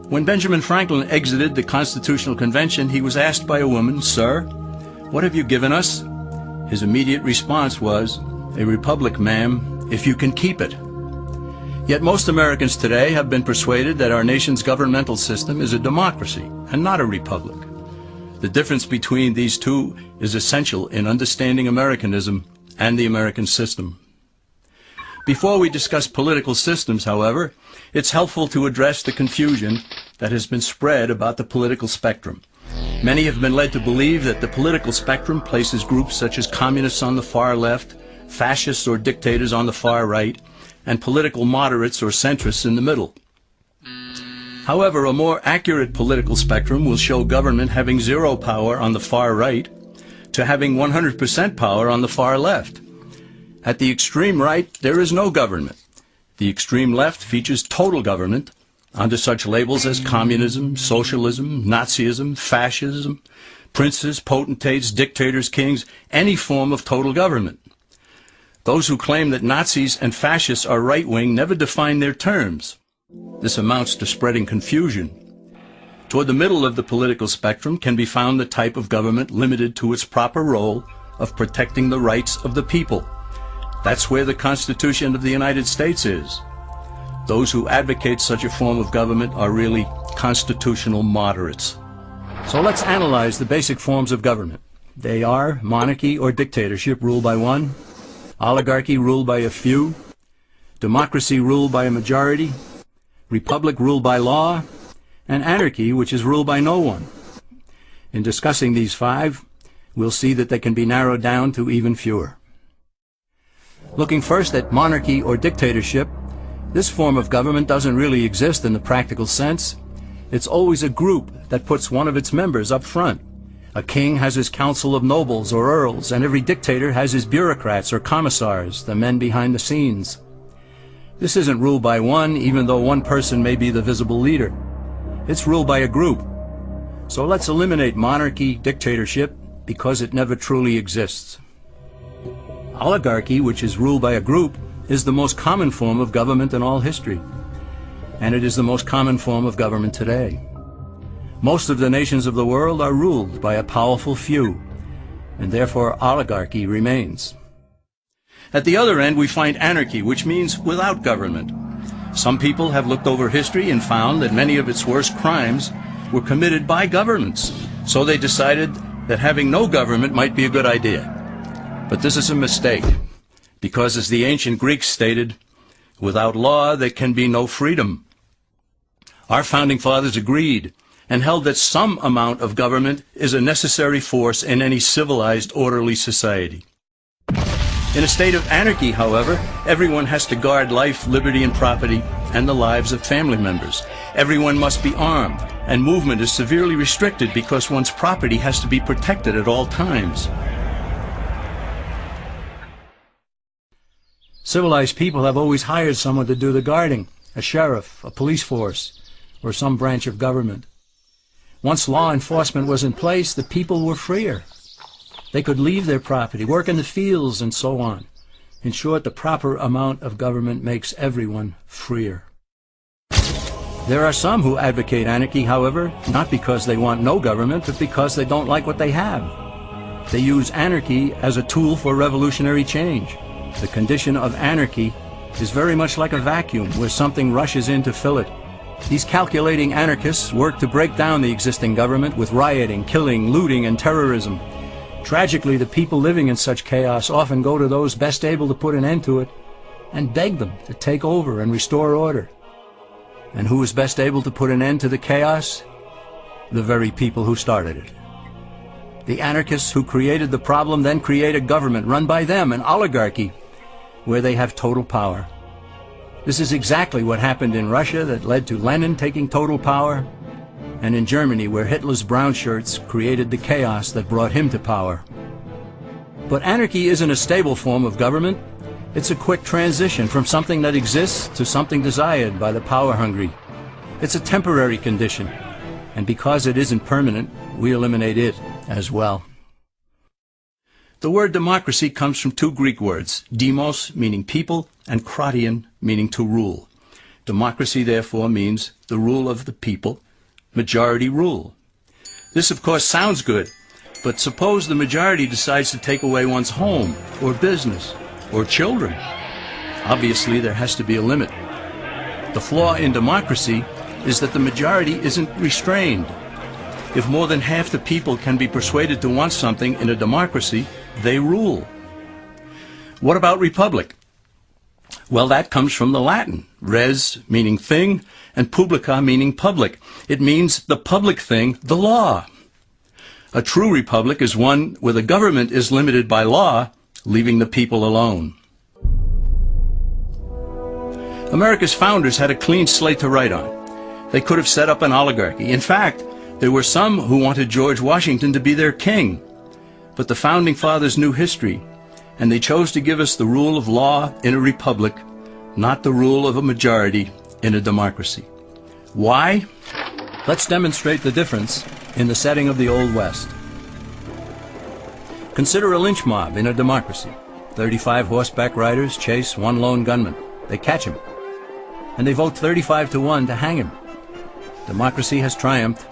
When Benjamin Franklin exited the Constitutional Convention, he was asked by a woman, "Sir, what have you given us?" His immediate response was, "A republic, ma'am, if you can keep it." Yet most Americans today have been persuaded that our nation's governmental system is a democracy and not a republic. The difference between these two is essential in understanding Americanism and the American system. Before we discuss political systems, however, it's helpful to address the confusion that has been spread about the political spectrum. Many have been led to believe that the political spectrum places groups such as communists on the far left, fascists or dictators on the far right, and political moderates or centrists in the middle. However, a more accurate political spectrum will show government having zero power on the far right to having 100% power on the far left. At the extreme right, there is no government. The extreme left features total government under such labels as communism, socialism, Nazism, fascism, princes, potentates, dictators, kings, any form of total government. Those who claim that Nazis and fascists are right-wing never define their terms. This amounts to spreading confusion. Toward the middle of the political spectrum can be found the type of government limited to its proper role of protecting the rights of the people. That's where the Constitution of the United States is. Those who advocate such a form of government are really constitutional moderates. So let's analyze the basic forms of government. They are monarchy or dictatorship ruled by one, oligarchy ruled by a few, democracy ruled by a majority, republic ruled by law, and anarchy, which is ruled by no one. In discussing these five, we'll see that they can be narrowed down to even fewer. Looking first at monarchy or dictatorship, this form of government doesn't really exist in the practical sense. It's always a group that puts one of its members up front. A king has his council of nobles or earls, and every dictator has his bureaucrats or commissars, the men behind the scenes. This isn't ruled by one, even though one person may be the visible leader. It's ruled by a group. So let's eliminate monarchy, dictatorship, because it never truly exists. Oligarchy, which is ruled by a group, is the most common form of government in all history. And it is the most common form of government today. Most of the nations of the world are ruled by a powerful few, and therefore oligarchy remains. At the other end, we find anarchy, which means without government. Some people have looked over history and found that many of its worst crimes were committed by governments, so they decided that having no government might be a good idea. But this is a mistake, because as the ancient Greeks stated, without law there can be no freedom. Our founding fathers agreed and held that some amount of government is a necessary force in any civilized, orderly society. In a state of anarchy, however, everyone has to guard life, liberty, and property, and the lives of family members. Everyone must be armed, and movement is severely restricted because one's property has to be protected at all times. Civilized people have always hired someone to do the guarding, a sheriff, a police force, or some branch of government. Once law enforcement was in place, the people were freer. They could leave their property, work in the fields, and so on. In short, the proper amount of government makes everyone freer. There are some who advocate anarchy, however, not because they want no government, but because they don't like what they have. They use anarchy as a tool for revolutionary change. The condition of anarchy is very much like a vacuum where something rushes in to fill it. These calculating anarchists work to break down the existing government with rioting, killing, looting, and terrorism. Tragically, the people living in such chaos often go to those best able to put an end to it and beg them to take over and restore order. And who is best able to put an end to the chaos? The very people who started it. The anarchists who created the problem then create a government run by them, an oligarchy, where they have total power. This is exactly what happened in Russia that led to Lenin taking total power, and in Germany where Hitler's brown shirts created the chaos that brought him to power. But anarchy isn't a stable form of government. It's a quick transition from something that exists to something desired by the power-hungry. It's a temporary condition, and because it isn't permanent, we eliminate it as well. The word democracy comes from two Greek words, demos, meaning people, and kratein, meaning to rule. Democracy, therefore, means the rule of the people, majority rule. This, of course, sounds good, but suppose the majority decides to take away one's home, or business, or children. Obviously, there has to be a limit. The flaw in democracy is that the majority isn't restrained. If more than half the people can be persuaded to want something in a democracy, they rule. What about republic? Well, that comes from the Latin, res meaning thing, and publica meaning public. It means the public thing, the law. A true republic is one where the government is limited by law, leaving the people alone. America's founders had a clean slate to write on. They could have set up an oligarchy. In fact, there were some who wanted George Washington to be their king. But the founding fathers knew history, and they chose to give us the rule of law in a republic, not the rule of a majority in a democracy. Why? Let's demonstrate the difference in the setting of the Old West. Consider a lynch mob in a democracy. 35 horseback riders chase one lone gunman. They catch him, and they vote 35-1 to hang him. Democracy has triumphed,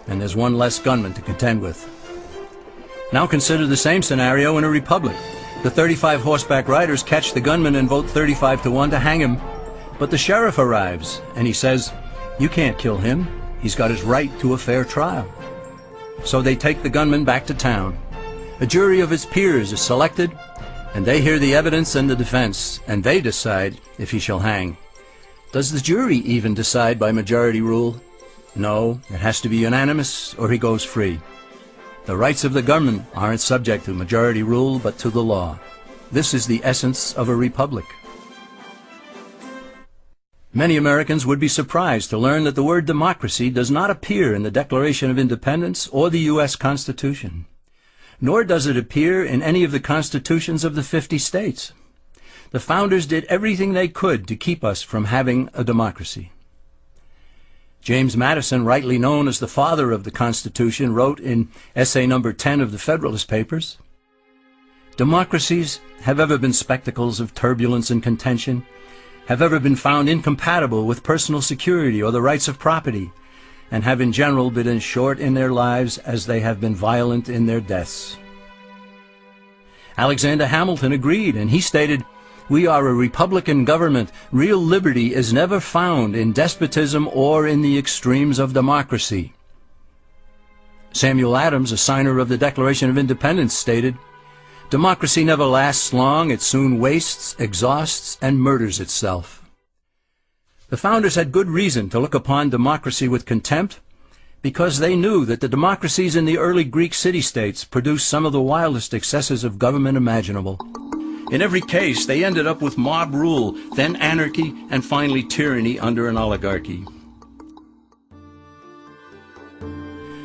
and there's one less gunman to contend with. Now consider the same scenario in a republic. The 35 horseback riders catch the gunman and vote 35-1 to hang him. But the sheriff arrives, and he says, "You can't kill him. He's got his right to a fair trial." So they take the gunman back to town. A jury of his peers is selected, and they hear the evidence and the defense, and they decide if he shall hang. Does the jury even decide by majority rule? No, it has to be unanimous, or he goes free. The rights of the government aren't subject to majority rule, but to the law. This is the essence of a republic. Many Americans would be surprised to learn that the word democracy does not appear in the Declaration of Independence or the U.S. Constitution, nor does it appear in any of the constitutions of the 50 states. The founders did everything they could to keep us from having a democracy. James Madison, rightly known as the father of the Constitution, wrote in essay number 10 of the Federalist Papers, "Democracies have ever been spectacles of turbulence and contention, have ever been found incompatible with personal security or the rights of property, and have in general been as short in their lives as they have been violent in their deaths." Alexander Hamilton agreed, and he stated, "We are a republican government. Real liberty is never found in despotism or in the extremes of democracy." Samuel Adams, a signer of the Declaration of Independence, stated, "Democracy never lasts long. It soon wastes, exhausts, and murders itself." The founders had good reason to look upon democracy with contempt, because they knew that the democracies in the early Greek city-states produced some of the wildest excesses of government imaginable. In every case, they ended up with mob rule, then anarchy, and finally tyranny under an oligarchy.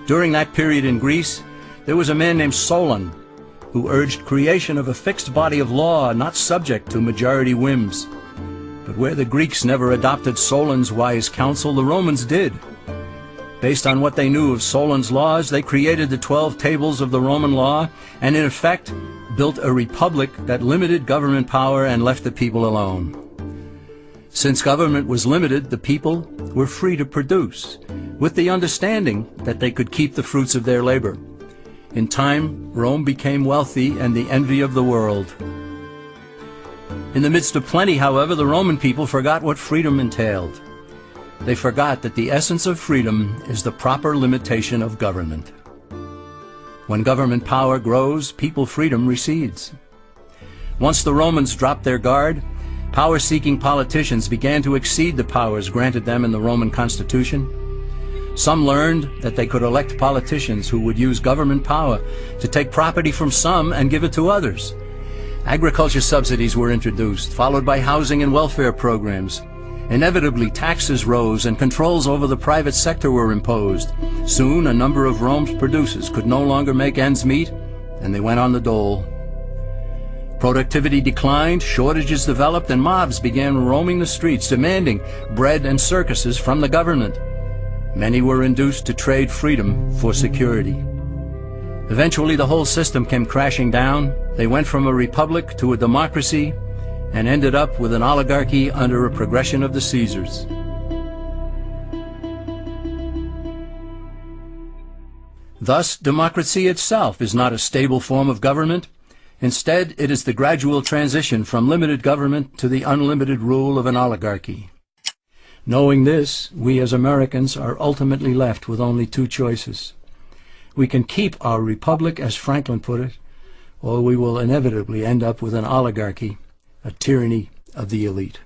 During that period in Greece, there was a man named Solon, who urged creation of a fixed body of law not subject to majority whims. But where the Greeks never adopted Solon's wise counsel, the Romans did. Based on what they knew of Solon's laws, they created the 12 tables of the Roman law, and in effect built a republic that limited government power and left the people alone. Since government was limited, the people were free to produce, with the understanding that they could keep the fruits of their labor. In time, Rome became wealthy and the envy of the world. In the midst of plenty, however, the Roman people forgot what freedom entailed. They forgot that the essence of freedom is the proper limitation of government. When government power grows, people freedom recedes. Once the Romans dropped their guard, power-seeking politicians began to exceed the powers granted them in the Roman Constitution. Some learned that they could elect politicians who would use government power to take property from some and give it to others. Agriculture subsidies were introduced, followed by housing and welfare programs. Inevitably, taxes rose and controls over the private sector were imposed. Soon, a number of Rome's producers could no longer make ends meet, and they went on the dole. Productivity declined, shortages developed, and mobs began roaming the streets, demanding bread and circuses from the government. Many were induced to trade freedom for security. Eventually, the whole system came crashing down. They went from a republic to a democracy, and ended up with an oligarchy under a progression of the Caesars. Thus, democracy itself is not a stable form of government. Instead, it is the gradual transition from limited government to the unlimited rule of an oligarchy. Knowing this, we as Americans are ultimately left with only two choices. We can keep our republic, as Franklin put it, or we will inevitably end up with an oligarchy, a tyranny of the elite.